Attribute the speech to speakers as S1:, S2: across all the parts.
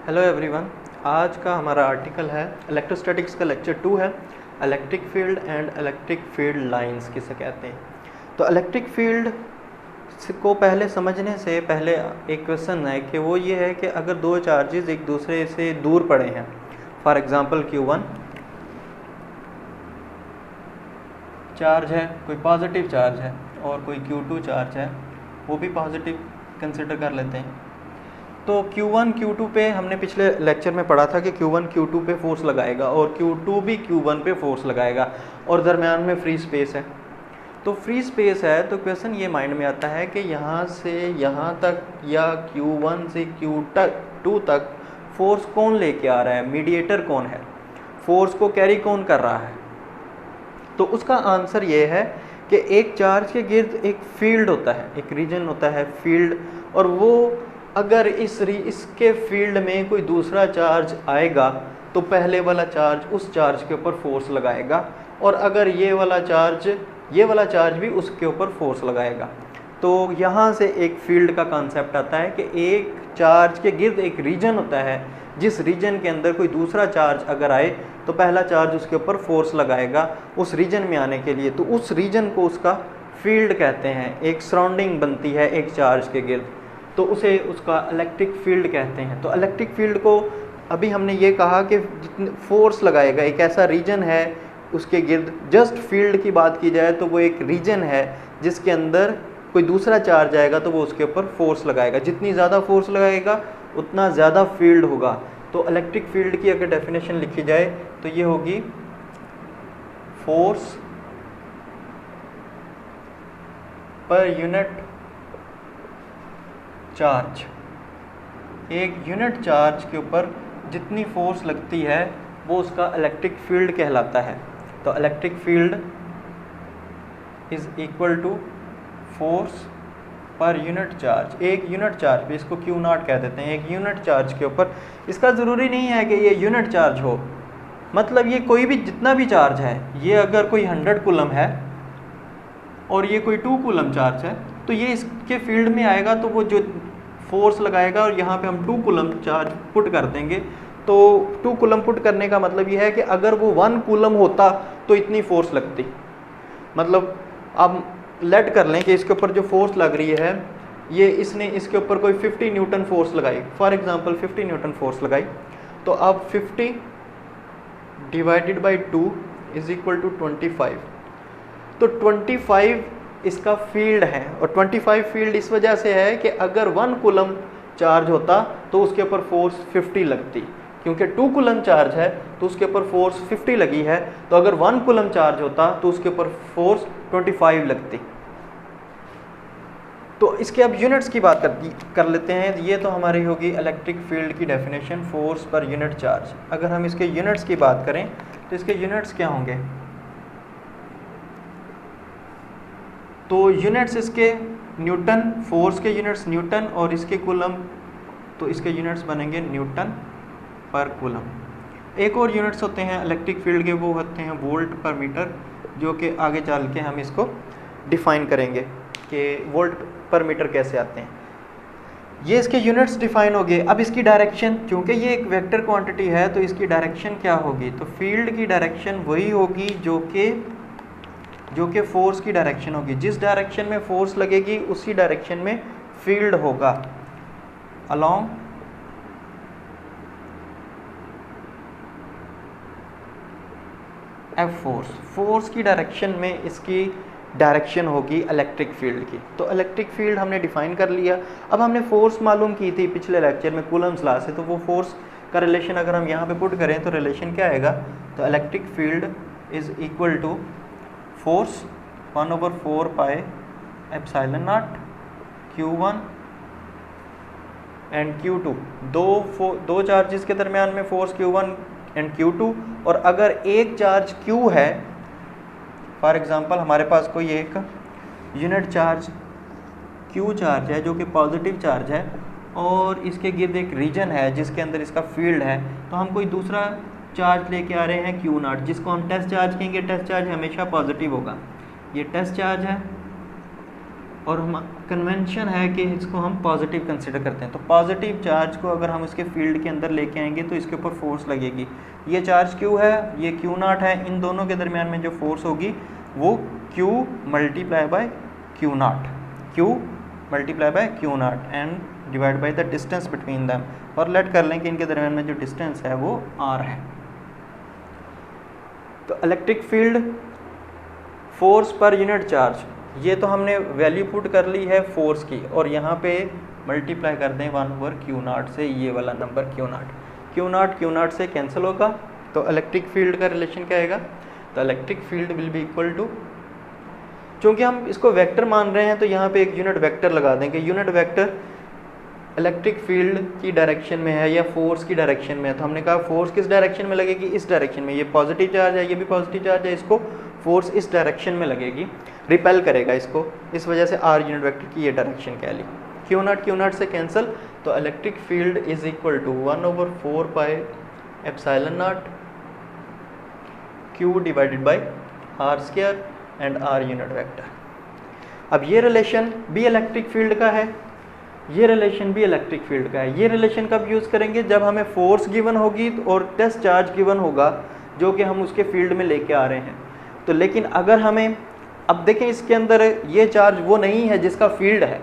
S1: Hello everyone. आज का हमारा आर्टिकल है इलेक्ट्रोस्टैटिक्स का लेक्चर 2 है, electric field and electric field lines किसे कहते हैं। तो इलेक्ट्रिक फील्ड को पहले समझने से पहले एक क्वेश्चन है कि वो ये है कि अगर दो चार्जेस एक दूसरे से दूर पड़े हैं, फॉर एग्जांपल Q1 चार्ज है, कोई पॉजिटिव चार्ज है, और कोई Q2 चार्ज है, वो भी पॉजिटिव कंसिडर कर लेते हैं। तो Q1 Q2 पे हमने पिछले लेक्चर में पढ़ा था कि Q1 Q2 पे फोर्स लगाएगा और Q2 भी Q1 पे फोर्स लगाएगा और दरम्यान में फ्री स्पेस है। तो फ्री स्पेस है तो क्वेश्चन ये माइंड में आता है कि यहाँ से यहाँ तक या Q1 से Q2 तक फोर्स कौन लेके आ रहा है, मीडिएटर कौन है, फोर्स को कैरी कौन कर रहा है। तो उसका आंसर ये है कि एक चार्ज के गिर्द एक फील्ड होता है, एक रीजन होता है फील्ड, और वो अगर इसके फील्ड में कोई दूसरा चार्ज आएगा तो पहले वाला चार्ज उस चार्ज के ऊपर फोर्स लगाएगा, और अगर ये वाला चार्ज भी उसके ऊपर फोर्स लगाएगा। तो यहाँ से एक फील्ड का कॉन्सेप्ट आता है कि एक चार्ज के गिर्द एक रीजन होता है, जिस रीजन के अंदर कोई दूसरा चार्ज अगर आए तो पहला चार्ज उसके ऊपर फोर्स लगाएगा उस रीजन में आने के लिए। तो उस रीजन को उसका फील्ड कहते हैं। एक सराउंडिंग बनती है एक चार्ज के गिर्द, तो उसे उसका इलेक्ट्रिक फील्ड कहते हैं। तो इलेक्ट्रिक फील्ड को अभी हमने ये कहा कि जितने फोर्स लगाएगा, एक ऐसा रीजन है उसके गिर्द। जस्ट फील्ड की बात की जाए तो वो एक रीजन है जिसके अंदर कोई दूसरा चार्ज आएगा तो वो उसके ऊपर फोर्स लगाएगा। जितनी ज़्यादा फोर्स लगाएगा उतना ज़्यादा फील्ड होगा। तो इलेक्ट्रिक फील्ड की अगर डेफिनेशन लिखी जाए तो ये होगी फोर्स पर यूनिट चार्ज। एक यूनिट चार्ज के ऊपर जितनी फोर्स लगती है वो उसका इलेक्ट्रिक फील्ड कहलाता है। तो electric field is equal to force per unit charge. एक यूनिट चार्ज भी, इसको Q0 कह देते हैं, एक यूनिट चार्ज के ऊपर। इसका ज़रूरी नहीं है कि ये यूनिट चार्ज हो, मतलब ये कोई भी जितना भी चार्ज है, ये अगर कोई 100 कूलम है और ये कोई 2 कूलम चार्ज है तो ये इसके फील्ड में आएगा, तो वो जो फोर्स लगाएगा, और यहाँ पे हम 2 कूलम चार्ज पुट कर देंगे। तो 2 कूलम पुट करने का मतलब ये है कि अगर वो 1 कूलम होता तो इतनी फोर्स लगती। मतलब अब लेट कर लें कि इसके ऊपर जो फोर्स लग रही है, ये इसने इसके ऊपर कोई 50 न्यूटन फोर्स लगाई, फॉर एग्जांपल 50 न्यूटन फोर्स लगाई। तो अब 50 divided by 2 is equal to 25। तो 25 इसका फील्ड है, और 25 फील्ड इस वजह से है कि अगर 1 कूलम चार्ज होता तो उसके ऊपर फोर्स 50 लगती, क्योंकि 2 कूलम चार्ज है तो उसके ऊपर फोर्स 50 लगी है। तो अगर 1 कूलम चार्ज होता तो उसके ऊपर फोर्स 25 लगती। तो इसके अब यूनिट्स की बात कर लेते हैं। ये तो हमारी होगी इलेक्ट्रिक फील्ड की definition, force per unit charge. अगर हम इसके यूनिट्स की बात करें तो इसके यूनिट्स क्या होंगे? तो यूनिट्स इसके न्यूटन, फोर्स के यूनिट्स न्यूटन, और इसके कूलम, तो इसके यूनिट्स बनेंगे न्यूटन पर कूलम। एक और यूनिट्स होते हैं इलेक्ट्रिक फील्ड के, वो होते हैं वोल्ट पर मीटर, जो कि आगे चल के हम इसको डिफ़ाइन करेंगे कि वोल्ट पर मीटर कैसे आते हैं। ये इसके यूनिट्स डिफाइन हो गए। अब इसकी डायरेक्शन, क्योंकि ये एक वेक्टर क्वांटिटी है तो इसकी डायरेक्शन क्या होगी? तो फील्ड की डायरेक्शन वही होगी जो कि फोर्स की डायरेक्शन होगी। जिस डायरेक्शन में फोर्स लगेगी उसी डायरेक्शन में फील्ड होगा, अलोंग एफ फोर्स। फोर्स की डायरेक्शन में इसकी डायरेक्शन होगी इलेक्ट्रिक फील्ड की। तो इलेक्ट्रिक फील्ड हमने डिफाइन कर लिया। अब हमने फोर्स मालूम की थी पिछले लेक्चर में कूलम्स लॉ से, तो वो फोर्स का रिलेशन अगर हम यहाँ पे पुट करें तो रिलेशन क्या आएगा? तो electric field is equal to force 1/4 pi epsilon naught Q1 and Q2। दो चार्जेस के दरमियान में फोर्स Q1 एंड Q2, और अगर एक चार्ज Q है, फॉर एग्जांपल हमारे पास कोई एक यूनिट चार्ज Q चार्ज है जो कि पॉजिटिव चार्ज है, और इसके गिर्द एक रीजन है जिसके अंदर इसका फील्ड है, तो हम कोई दूसरा चार्ज लेके आ रहे हैं Q0, जिसको हम टेस्ट चार्ज कहेंगे। टेस्ट चार्ज हमेशा पॉजिटिव होगा। ये टेस्ट चार्ज है और हम कन्वेंशन है कि इसको हम पॉजिटिव कंसिडर करते हैं। तो पॉजिटिव चार्ज को अगर हम इसके फील्ड के अंदर लेके आएंगे तो इसके ऊपर फोर्स लगेगी। ये चार्ज क्यू है, ये क्यू नॉट है, इन दोनों के दरमियान में जो फोर्स होगी वो Q multiply by Q not, Q multiply by Q not and divide by the distance between them, और लेट कर लें कि इनके दरमियान में जो डिस्टेंस है वो आर है। तो electric field force per unit charge, ये तो हमने वैल्यू पुट कर ली है फोर्स की, और यहाँ पे मल्टीप्लाई कर दें 1/Q0 से ये वाला नंबर Q0 से कैंसिल होगा, तो इलेक्ट्रिक फील्ड का रिलेशन क्या आएगा? तो electric field will be equal to, चूँकि हम इसको वेक्टर मान रहे हैं तो यहाँ पे एक यूनिट वेक्टर लगा देंगे। यूनिट वेक्टर इलेक्ट्रिक फील्ड की डायरेक्शन में है या फोर्स की डायरेक्शन में है, तो हमने कहा फोर्स किस डायरेक्शन में लगेगी? इस डायरेक्शन में। ये पॉजिटिव चार्ज है, ये भी पॉजिटिव चार्ज है, इसको फोर्स इस डायरेक्शन में लगेगी, रिपेल करेगा इसको, इस वजह से आर यूनिट वेक्टर की ये डायरेक्शन कह ली। Q0 से कैंसिल, तो electric field is equal to 1/4 pi epsilon naught Q divided by r square and r unit vector. अब ये रिलेशन भी इलेक्ट्रिक फील्ड का है, ये रिलेशन भी इलेक्ट्रिक फील्ड का है। ये रिलेशन कब यूज़ करेंगे? जब हमें फोर्स गिवन होगी और टेस्ट चार्ज गिवन होगा जो कि हम उसके फील्ड में लेके आ रहे हैं। तो लेकिन अगर हमें, अब देखें इसके अंदर ये चार्ज वो नहीं है जिसका फील्ड है,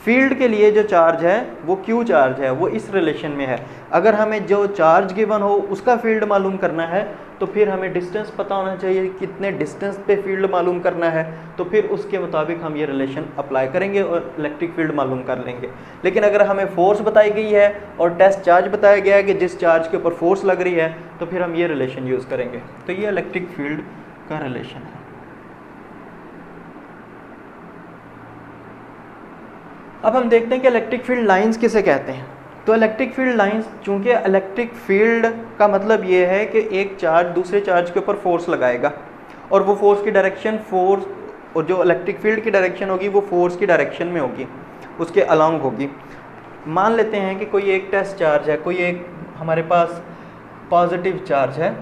S1: फील्ड के लिए जो चार्ज है वो क्यू चार्ज है, वो इस रिलेशन में है। अगर हमें जो चार्ज गिवन हो उसका फील्ड मालूम करना है तो फिर हमें डिस्टेंस पता होना चाहिए, कितने डिस्टेंस पे फील्ड मालूम करना है, तो फिर उसके मुताबिक हम ये रिलेशन अप्लाई करेंगे और इलेक्ट्रिक फील्ड मालूम कर लेंगे। लेकिन अगर हमें फोर्स बताई गई है और टेस्ट चार्ज बताया गया है कि जिस चार्ज के ऊपर फोर्स लग रही है, तो फिर हम ये रिलेशन यूज़ करेंगे। तो ये इलेक्ट्रिक फील्ड का रिलेशन है। अब हम देखते हैं कि इलेक्ट्रिक फील्ड लाइंस किसे कहते हैं। तो इलेक्ट्रिक फील्ड लाइंस, चूंकि इलेक्ट्रिक फील्ड का मतलब ये है कि एक चार्ज दूसरे चार्ज के ऊपर फोर्स लगाएगा और वो फोर्स की डायरेक्शन, फोर्स और जो इलेक्ट्रिक फील्ड की डायरेक्शन होगी वो फोर्स की डायरेक्शन में होगी, उसके अलोंग होगी। मान लेते हैं कि कोई एक टेस्ट चार्ज है, कोई एक हमारे पास पॉजिटिव चार्ज है,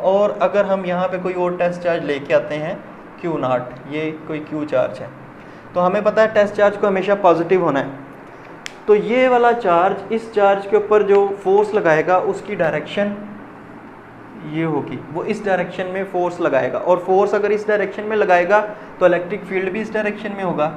S1: और अगर हम यहाँ पे कोई और टेस्ट चार्ज लेके आते हैं Q0, ये कोई Q चार्ज है, तो हमें पता है टेस्ट चार्ज को हमेशा पॉजिटिव होना है। तो ये वाला चार्ज इस चार्ज के ऊपर जो फोर्स लगाएगा उसकी डायरेक्शन ये होगी, वो इस डायरेक्शन में फोर्स लगाएगा, और फोर्स अगर इस डायरेक्शन में लगाएगा तो इलेक्ट्रिक फील्ड भी इस डायरेक्शन में होगा।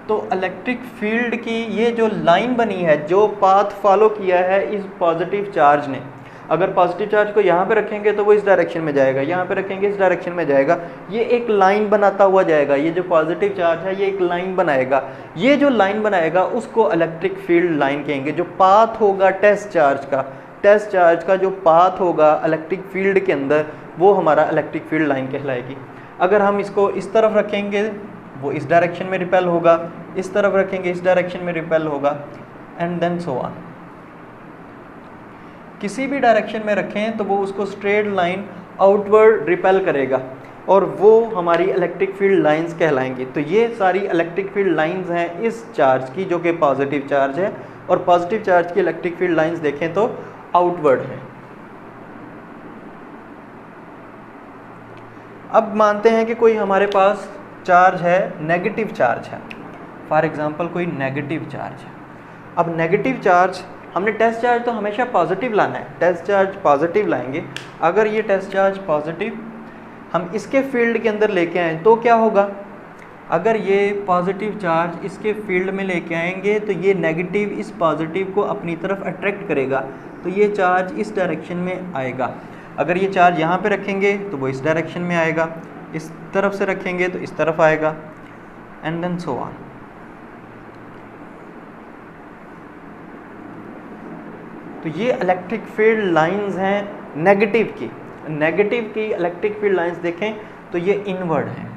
S1: तो इलेक्ट्रिक फील्ड की ये जो लाइन बनी है, जो पाथ फॉलो किया है इस पॉजिटिव चार्ज ने, अगर पॉजिटिव चार्ज को यहाँ पे रखेंगे तो वो इस डायरेक्शन में जाएगा, यहाँ पे रखेंगे इस डायरेक्शन में जाएगा, ये एक लाइन बनाता हुआ जाएगा। ये जो पॉजिटिव चार्ज है ये एक लाइन बनाएगा, ये जो लाइन बनाएगा उसको इलेक्ट्रिक फील्ड लाइन कहेंगे। जो पाथ होगा टेस्ट चार्ज का जो पाथ होगा इलेक्ट्रिक फील्ड के अंदर, वो हमारा इलेक्ट्रिक फील्ड लाइन कहलाएगी। अगर हम इसको इस तरफ रखेंगे वो इस डायरेक्शन में रिपेल होगा, इस तरफ रखेंगे इस डायरेक्शन में रिपेल होगा, एंड देन सो ऑन। किसी भी डायरेक्शन में रखें तो वो उसको स्ट्रेट लाइन आउटवर्ड रिपेल करेगा, और वो हमारी इलेक्ट्रिक फील्ड लाइंस कहलाएंगी। तो ये सारी इलेक्ट्रिक फील्ड लाइंस हैं इस चार्ज की जो कि पॉजिटिव चार्ज है, और पॉजिटिव चार्ज की इलेक्ट्रिक फील्ड लाइंस देखें तो आउटवर्ड है। अब मानते हैं कि कोई हमारे पास चार्ज है, नेगेटिव चार्ज है, फॉर एग्जांपल कोई नेगेटिव चार्ज है। अब नेगेटिव चार्ज, हमने टेस्ट चार्ज तो हमेशा पॉजिटिव लाना है, टेस्ट चार्ज पॉजिटिव लाएंगे। अगर ये टेस्ट चार्ज पॉजिटिव हम इसके फील्ड के अंदर लेके आएँ तो क्या होगा? अगर ये पॉजिटिव चार्ज इसके फील्ड में लेके आएंगे तो ये नेगेटिव इस पॉजिटिव को अपनी तरफ अट्रैक्ट करेगा, तो ये चार्ज इस डायरेक्शन में आएगा। अगर ये चार्ज यहाँ पे रखेंगे तो वो इस डायरेक्शन में आएगा, इस तरफ से रखेंगे तो इस तरफ आएगा, एंड देन सो ऑन। तो ये इलेक्ट्रिक फील्ड लाइंस हैं नेगेटिव की इलेक्ट्रिक फील्ड लाइंस देखें तो ये इनवर्ड हैं।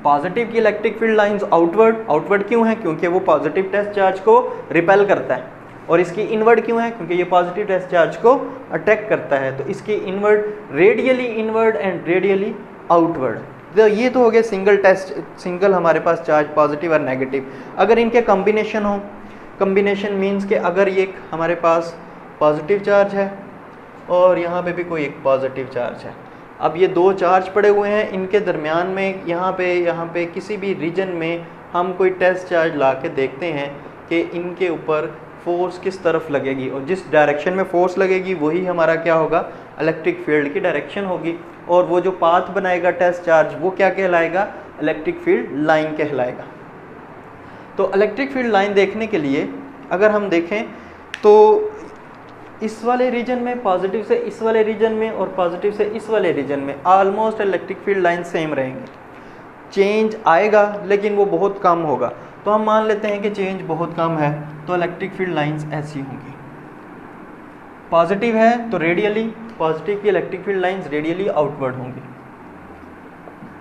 S1: पॉजिटिव की इलेक्ट्रिक फील्ड लाइंस आउटवर्ड क्यों है? क्योंकि वो पॉजिटिव टेस्ट चार्ज को रिपेल करता है। और इसकी इनवर्ड क्यों है? क्योंकि ये पॉजिटिव टेस्ट चार्ज को अटैक करता है। तो इसकी inward, radially inward and radially outward. तो ये तो हो गया सिंगल हमारे पास चार्ज पॉजिटिव और नेगेटिव। अगर इनके कॉम्बिनेशन हो, कॉम्बिनेशन मीन्स कि अगर ये हमारे पास पॉजिटिव चार्ज है और यहाँ पे भी कोई एक पॉजिटिव चार्ज है, अब ये दो चार्ज पड़े हुए हैं, इनके दरमियान में यहाँ पे किसी भी रीजन में हम कोई टेस्ट चार्ज ला के देखते हैं कि इनके ऊपर फोर्स किस तरफ लगेगी, और जिस डायरेक्शन में फोर्स लगेगी वही हमारा क्या होगा, इलेक्ट्रिक फील्ड की डायरेक्शन होगी। और वो जो पाथ बनाएगा टेस्ट चार्ज वो क्या कहलाएगा, इलेक्ट्रिक फील्ड लाइन कहलाएगा। तो इलेक्ट्रिक फील्ड लाइन देखने के लिए अगर हम देखें तो इस वाले रीजन में पॉजिटिव से इस वाले रीजन में और पॉजिटिव से इस वाले रीजन में almost electric field line same रहेंगे। चेंज आएगा लेकिन वो बहुत कम होगा। तो हम मान लेते हैं कि चेंज बहुत कम है, तो इलेक्ट्रिक फील्ड लाइंस ऐसी होंगी। पॉजिटिव है तो रेडियली, पॉजिटिव की electric field lines radially outward होंगी।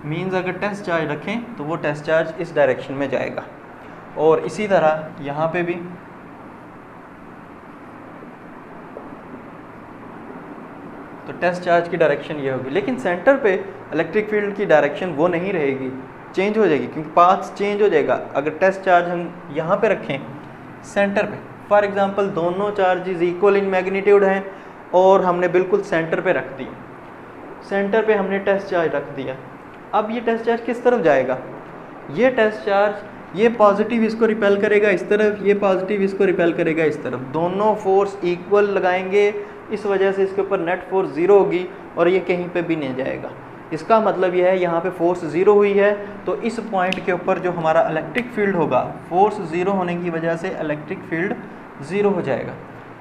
S1: मींस अगर टेस्ट चार्ज रखें तो वो टेस्ट चार्ज इस डायरेक्शन में जाएगा, और इसी तरह यहाँ पे भी तो टेस्ट चार्ज की डायरेक्शन ये होगी। लेकिन सेंटर पे इलेक्ट्रिक फील्ड की डायरेक्शन वो नहीं रहेगी, चेंज हो जाएगी, क्योंकि पाथ चेंज हो जाएगा। अगर टेस्ट चार्ज हम यहाँ पे रखें सेंटर पे, फॉर एग्जांपल दोनों चार्जेस इक्वल इन मैग्नीट्यूड हैं और हमने बिल्कुल सेंटर पे रख दी, सेंटर पे हमने टेस्ट चार्ज रख दिया। अब ये टेस्ट चार्ज किस तरफ जाएगा, ये टेस्ट चार्ज ये पॉजिटिव इसको रिपेल करेगा इस तरफ, ये पॉजिटिव इसको रिपेल करेगा इस तरफ, दोनों फोर्स इक्वल लगाएंगे, इस वजह से इसके ऊपर नेट फोर्स ज़ीरो होगी और ये कहीं पे भी नहीं जाएगा। इसका मतलब यह है यहाँ पे फोर्स ज़ीरो हुई है, तो इस पॉइंट के ऊपर जो हमारा इलेक्ट्रिक फील्ड होगा, फोर्स ज़ीरो होने की वजह से इलेक्ट्रिक फील्ड ज़ीरो हो जाएगा।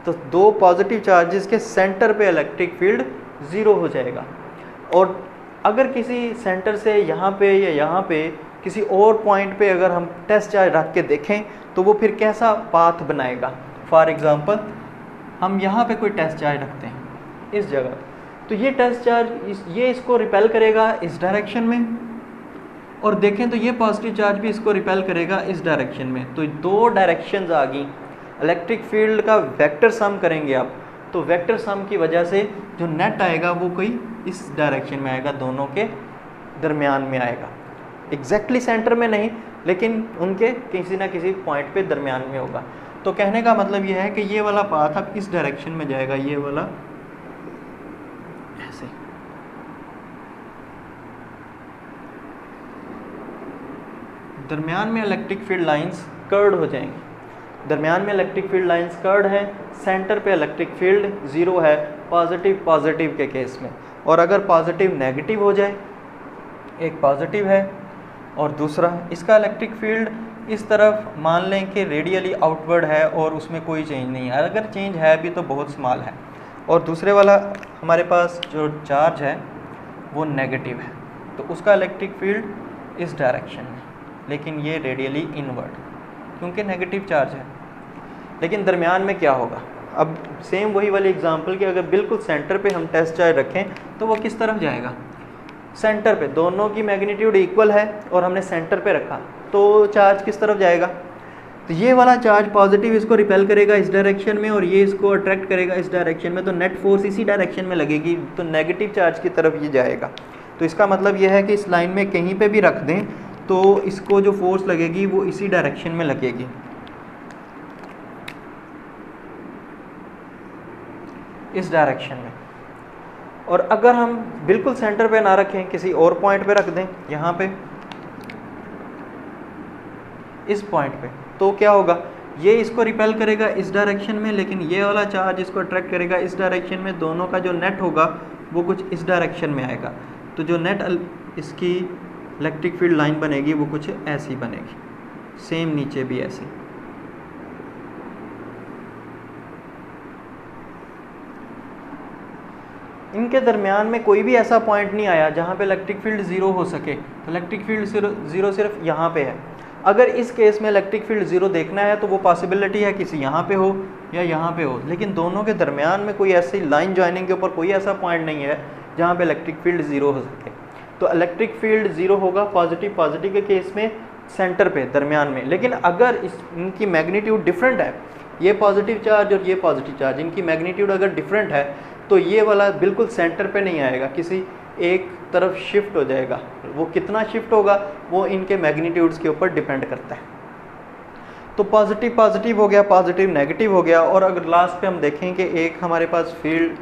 S1: तो दो पॉजिटिव चार्जेस के सेंटर पे इलेक्ट्रिक फील्ड ज़ीरो हो जाएगा। और अगर किसी सेंटर से यहाँ पे या यहाँ पे किसी और पॉइंट पे अगर हम टेस्ट चार्ज रख के देखें तो वो फिर कैसा पाथ बनाएगा। फॉर एग्ज़ाम्पल हम यहाँ पे कोई टेस्ट चार्ज रखते हैं इस जगह, तो ये टेस्ट चार्ज ये इसको रिपेल करेगा इस डायरेक्शन में, और देखें तो ये पॉजिटिव चार्ज भी इसको रिपेल करेगा इस डायरेक्शन में। तो दो डायरेक्शंस आ गई। इलेक्ट्रिक फील्ड का वेक्टर सम करेंगे आप, तो वेक्टर सम की वजह से जो नेट आएगा वो कोई इस डायरेक्शन में आएगा, दोनों के दरमियान में आएगा। एग्जैक्टली सेंटर में नहीं, लेकिन उनके किसी ना किसी पॉइंट पे दरमियान में होगा। तो कहने का मतलब यह है कि ये वाला पाथ अब इस डायरेक्शन में जाएगा, ये वाला ऐसे। दरमियान में इलेक्ट्रिक फील्ड लाइंस कर्ड हो जाएंगी। दरमियान में इलेक्ट्रिक फील्ड लाइंस कर्ड है, सेंटर पे इलेक्ट्रिक फील्ड ज़ीरो है पॉजिटिव के केस में। और अगर पॉजिटिव नेगेटिव हो जाए, एक पॉजिटिव है और दूसरा इसका इलेक्ट्रिक फील्ड इस तरफ मान लें कि रेडियली आउटवर्ड है और उसमें कोई चेंज नहीं है, अगर चेंज है भी तो बहुत स्मॉल है, और दूसरे वाला हमारे पास जो चार्ज है वो नेगेटिव है, तो उसका इलेक्ट्रिक फील्ड इस डायरेक्शन में, लेकिन ये रेडियली इनवर्ड क्योंकि नेगेटिव चार्ज है। लेकिन दरमियान में क्या होगा, अब सेम वही वाली एग्जांपल कि अगर बिल्कुल सेंटर पे हम टेस्ट चार्ज रखें तो वो किस तरफ जाएगा, सेंटर पे। दोनों की मैग्नीट्यूड इक्वल है और हमने सेंटर पे रखा, तो चार्ज किस तरफ जाएगा, तो ये वाला चार्ज पॉजिटिव इसको रिपेल करेगा इस डायरेक्शन में और ये इसको अट्रैक्ट करेगा इस डायरेक्शन में, तो नेट फोर्स इसी डायरेक्शन में लगेगी, तो नेगेटिव चार्ज की तरफ ये जाएगा। तो इसका मतलब ये है कि इस लाइन में कहीं पे भी रख दें तो इसको जो फोर्स लगेगी वो इसी डायरेक्शन में लगेगी, इस डायरेक्शन में। और अगर हम बिल्कुल सेंटर पे ना रखें, किसी और पॉइंट पे रख दें, यहाँ पे इस पॉइंट पे, तो क्या होगा, ये इसको रिपेल करेगा इस डायरेक्शन में, लेकिन ये वाला चार्ज इसको अट्रैक्ट करेगा इस डायरेक्शन में। दोनों का जो नेट होगा वो कुछ इस डायरेक्शन में आएगा, तो जो नेट इसकी इलेक्ट्रिक फील्ड लाइन बनेगी वो कुछ ऐसी बनेगी, सेम नीचे भी ऐसी। इनके दरमियान में कोई भी ऐसा पॉइंट नहीं आया जहाँ पे इलेक्ट्रिक फील्ड ज़ीरो हो सके, तो इलेक्ट्रिक फील्ड ज़ीरो सिर्फ यहाँ पे है। अगर इस केस में इलेक्ट्रिक फील्ड ज़ीरो देखना है तो वो पॉसिबिलिटी है किसी यहाँ पे हो या यहाँ पे हो, लेकिन दोनों के दरमियान में कोई ऐसी लाइन ज्वाइनिंग के ऊपर कोई ऐसा पॉइंट नहीं है जहाँ पे इलेक्ट्रिक फील्ड ज़ीरो हो सके। तो इलेक्ट्रिक फील्ड ज़ीरो होगा पॉजिटिव के केस में सेंटर पे दरमियान में। लेकिन अगर इनकी मैग्नीट्यूड डिफरेंट है, ये पॉजिटिव चार्ज और ये पॉजिटिव चार्ज, इनकी मैग्नीट्यूड अगर डिफरेंट है तो ये वाला बिल्कुल सेंटर पे नहीं आएगा, किसी एक तरफ शिफ्ट हो जाएगा। वो कितना शिफ्ट होगा वो इनके मैग्नीट्यूड्स के ऊपर डिपेंड करता है। तो पॉजिटिव हो गया, पॉजिटिव नेगेटिव हो गया। और अगर लास्ट पे हम देखें कि एक हमारे पास फील्ड,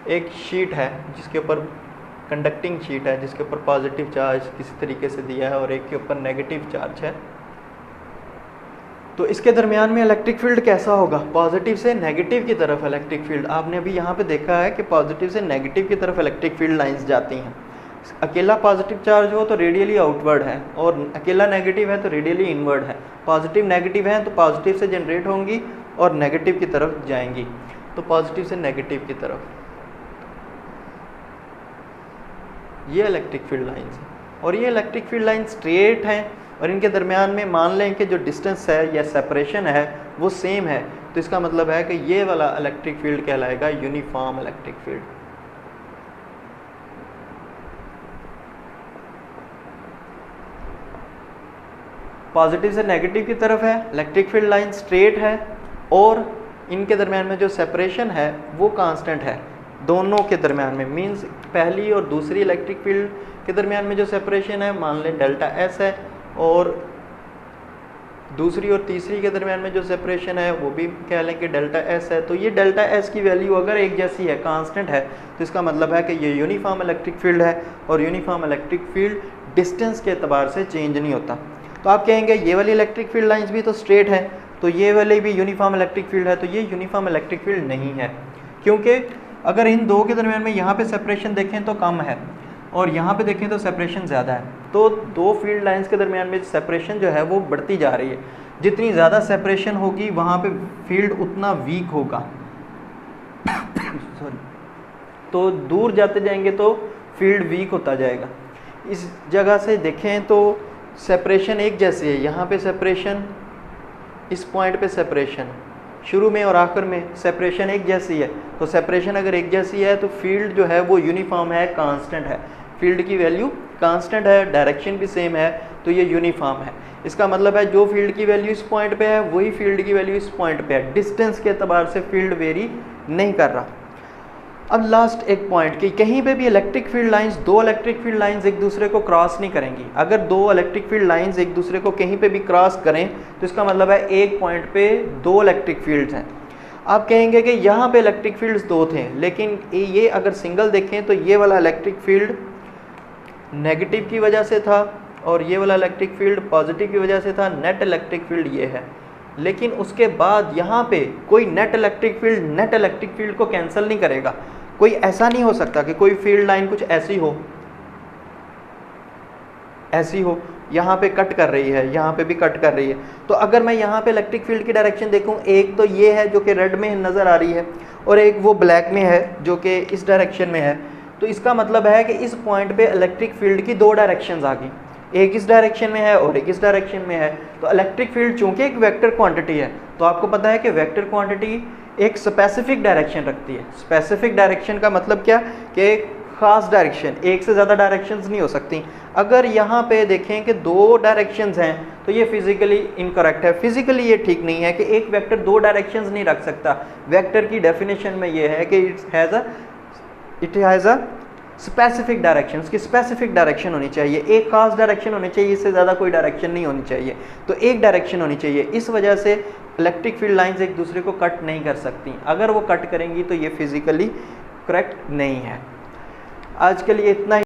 S1: एक शीट है जिसके ऊपर कंडक्टिंग शीट है जिसके ऊपर पॉजिटिव चार्ज किसी तरीके से दिया है और एक के ऊपर नेगेटिव चार्ज है, तो इसके दरमियान में इलेक्ट्रिक फील्ड कैसा होगा? पॉजिटिव से नेगेटिव की तरफ इलेक्ट्रिक फील्ड। आपने अभी यहाँ पे देखा है कि पॉजिटिव से नेगेटिव की तरफ इलेक्ट्रिक फील्ड लाइंस जाती हैं। अकेला पॉजिटिव चार्ज हो तो रेडियली आउटवर्ड है, और अकेला नेगेटिव है तो रेडियली इनवर्ड है। पॉजिटिव नेगेटिव है तो पॉजिटिव से जनरेट होंगी और नेगेटिव की तरफ जाएंगी, तो पॉजिटिव से नेगेटिव की तरफ ये इलेक्ट्रिक फील्ड लाइंस है। और ये इलेक्ट्रिक फील्ड लाइन स्ट्रेट हैं और इनके दरमियान में मान लें कि जो डिस्टेंस है या सेपरेशन है वो सेम है, तो इसका मतलब है कि ये वाला इलेक्ट्रिक फील्ड कहलाएगा यूनिफॉर्म इलेक्ट्रिक फील्ड। पॉजिटिव से नेगेटिव की तरफ है, इलेक्ट्रिक फील्ड लाइन स्ट्रेट है और इनके दरमियान में जो सेपरेशन है वो कांस्टेंट है दोनों के दरमियान में। मींस पहली और दूसरी इलेक्ट्रिक फील्ड के दरमियान में जो सेपरेशन है मान लें डेल्टा एस है, और दूसरी और तीसरी के दरमियान में जो सेपरेशन है वो भी कह लें कि डेल्टा एस है। तो ये डेल्टा एस की वैल्यू अगर एक जैसी है, कांस्टेंट है, तो इसका मतलब है कि ये यूनिफॉर्म इलेक्ट्रिक फील्ड है, और यूनिफॉर्म इलेक्ट्रिक फील्ड डिस्टेंस के एतबार से चेंज नहीं होता। तो आप कहेंगे ये वाली इलेक्ट्रिक फील्ड लाइंस भी तो स्ट्रेट है, तो ये वाली भी यूनिफॉर्म इलेक्ट्रिक फील्ड है, तो ये यूनिफॉर्म इलेक्ट्रिक फील्ड नहीं है, क्योंकि अगर इन दो के दरमियान में यहाँ पे सेपरेशन देखें तो कम है और यहाँ पे देखें तो सेपरेशन ज़्यादा है, तो दो फील्ड लाइंस के दरमियान में सेपरेशन जो है वो बढ़ती जा रही है। जितनी ज़्यादा सेपरेशन होगी वहाँ पे फील्ड उतना वीक होगा सॉरी, तो दूर जाते जाएंगे तो फील्ड वीक होता जाएगा। इस जगह से देखें तो सेपरेशन एक जैसी है, यहाँ पे सेपरेशन, इस पॉइंट पे सेपरेशन, शुरू में और आखिर में सेपरेशन एक जैसी है। तो सेपरेशन अगर एक जैसी है तो फील्ड जो है वो यूनिफॉर्म है, कांस्टेंट है, फील्ड की वैल्यू कांस्टेंट है, डायरेक्शन भी सेम है, तो ये यूनिफॉर्म है। इसका मतलब है जो फील्ड की वैल्यू इस पॉइंट पे है वही फील्ड की वैल्यू इस पॉइंट पे है, डिस्टेंस के एतबार से फील्ड वेरी नहीं कर रहा। अब लास्ट एक पॉइंट कि कहीं पे भी इलेक्ट्रिक फील्ड लाइंस, दो इलेक्ट्रिक फील्ड लाइंस एक दूसरे को क्रॉस नहीं करेंगी। अगर दो इलेक्ट्रिक फील्ड लाइंस एक दूसरे को कहीं पे भी क्रॉस करें तो इसका मतलब है एक पॉइंट पे दो इलेक्ट्रिक फील्ड्स हैं। आप कहेंगे कि यहाँ पे इलेक्ट्रिक फील्ड्स दो थे, लेकिन ये अगर सिंगल देखें तो ये वाला इलेक्ट्रिक फील्ड नेगेटिव की वजह से था और ये वाला इलेक्ट्रिक फील्ड पॉजिटिव की वजह से था। नेट इलेक्ट्रिक फील्ड ये है, लेकिन उसके बाद यहाँ पे कोई नेट इलेक्ट्रिक फील्ड को कैंसिल नहीं करेगा। कोई ऐसा नहीं हो सकता कि कोई फील्ड लाइन कुछ ऐसी हो, यहाँ पे कट कर रही है, यहाँ पे भी कट कर रही है। तो अगर मैं यहाँ पे इलेक्ट्रिक फील्ड की डायरेक्शन देखूँ, एक तो ये है जो कि रेड में नज़र आ रही है और एक वो ब्लैक में है जो कि इस डायरेक्शन में है, तो इसका मतलब है कि इस पॉइंट पे इलेक्ट्रिक फील्ड की दो डायरेक्शंस आ गई, एक इस डायरेक्शन में है और एक इस डायरेक्शन में है। तो इलेक्ट्रिक फील्ड चूंकि एक वेक्टर क्वांटिटी है, तो आपको पता है कि वेक्टर क्वांटिटी एक स्पेसिफिक डायरेक्शन रखती है। स्पेसिफिक डायरेक्शन का मतलब क्या कि एक खास डायरेक्शन, एक से ज़्यादा डायरेक्शंस नहीं हो सकती। अगर यहाँ पे देखें कि दो डायरेक्शंस हैं तो ये फिजिकली इनकरेक्ट है। फिजिकली ये ठीक नहीं है कि एक वेक्टर दो डायरेक्शंस नहीं रख सकता। वेक्टर की डेफिनेशन में ये है कि it has a specific direction, उसकी स्पेसिफिक डायरेक्शन होनी चाहिए, एक खास डायरेक्शन होनी चाहिए, इससे ज़्यादा कोई डायरेक्शन नहीं होनी चाहिए, तो एक डायरेक्शन होनी चाहिए। इस वजह से इलेक्ट्रिक फील्ड लाइंस एक दूसरे को कट नहीं कर सकती। अगर वो कट करेंगी तो ये फिजिकली करेक्ट नहीं है। आज के लिए इतना ही।